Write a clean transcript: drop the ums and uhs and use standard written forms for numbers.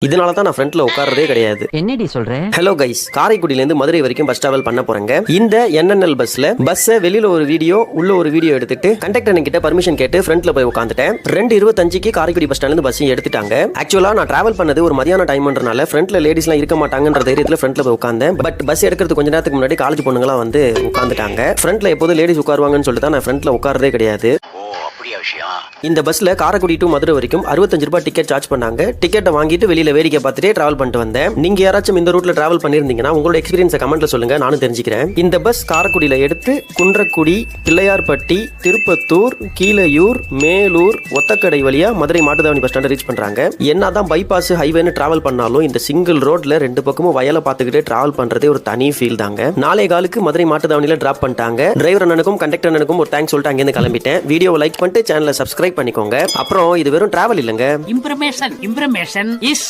இதனால தான் நான் ஃப்ரண்ட்ல உட்கார்றதே கிடையாது. என்னடி சொல்ற? ஹலோ கைஸ், காரைக்குடியில இருந்து மதுரை வரைக்கும் பஸ் டிராவல் பண்ண போறேங்க. இந்த NNL பஸ்ல வெளியில ஒரு வீடியோ உள்ள ஒரு வீடியோ எடுத்துட்டு கண்டக்டர் கிட்ட பர்மிஷன் கேட்டு ஃப்ரண்ட்ல போய் உட்காந்துட்டேன். 2:25க்கு காரைக்குடி பஸ் ஸ்டாண்ட்ல இருந்து பஸ் எடுத்துட்டாங்க. ஆக்சுவலா நான் டிராவல் பண்ணது ஒரு மதியான டைம்ன்றனால ஃப்ரண்ட்ல லேடிஸ் எல்லாம் இருக்க மாட்டாங்கன்ற தைரியத்துல ஃப்ரண்ட்ல போய் உட்கார்ந்தேன். பட் பஸ் எடுக்கிறது கொஞ்ச நேரத்துக்கு முன்னாடி காலேஜ் பொண்ணுங்கலாம் வந்து உட்காந்துட்டாங்க. ஃப்ரண்ட்ல எப்போது லேடிஸ் உட்காருவாங்கன்னு சொல்லிட்டு நான் ஃப்ரண்ட்ல உட்காரதே கிடையாது. இந்த பஸ்ல காரைக்குடி டு மதுரை வரைக்கும் 65 ரூபாய் டிக்கெட் சார்ஜ் பண்ணாங்க. டிக்கெட்டை வாங்கிட்டு வெளியில வேடிக்கை பார்த்துட்டே டிராவல் பண்ணிட்டு வந்தேன். நீங்க யாராச்சும் இந்த ரூட்ல டிராவல் பண்ணிருந்தீங்கன்னா உங்களோட எக்ஸ்பீரியன்ஸை கமெண்ட்ல சொல்லுங்க, நானும் தெரிஞ்சுக்கிறேன். இந்த பஸ் காரைக்குடியில எடுத்து குன்றக்குடி, பிள்ளையார்பட்டி, திருப்பத்தூர், கீழையூர், மேலூர், ஒத்தக்கடை வழியா Madurai Mattuthavani bus stand reach பண்றாங்க. என்னதான் பைபாஸ் ஹைவேன்னு டிராவல் பண்ணாலும் இந்த சிங்கிள் ரோட்ல ரெண்டு பக்கமும் வயலை பார்த்துக்கிட்டே டிராவல் பண்றதே ஒரு தனி ஃபீல் தாங்க. 4:15க்கு மதுரை மாட்டுத்தாவணியில டிராப் பண்ணிட்டாங்க. டிரைவர் அண்ணனுக்கும் கண்டக்டர் அண்ணனுக்கும் ஒரு தேங்க்ஸ் சொல்லிட்டு அங்கிருந்து கிளம்பிட்டேன். வீடியோவை லைக் பண்ணிட்டு சேனலை சப்ஸ்கிரைப் பண்ணிக்கோங்க. அப்புறம் இது வெறும் டிராவல் இல்லைங்க, இம்ப்ரமேஷன் இஸ்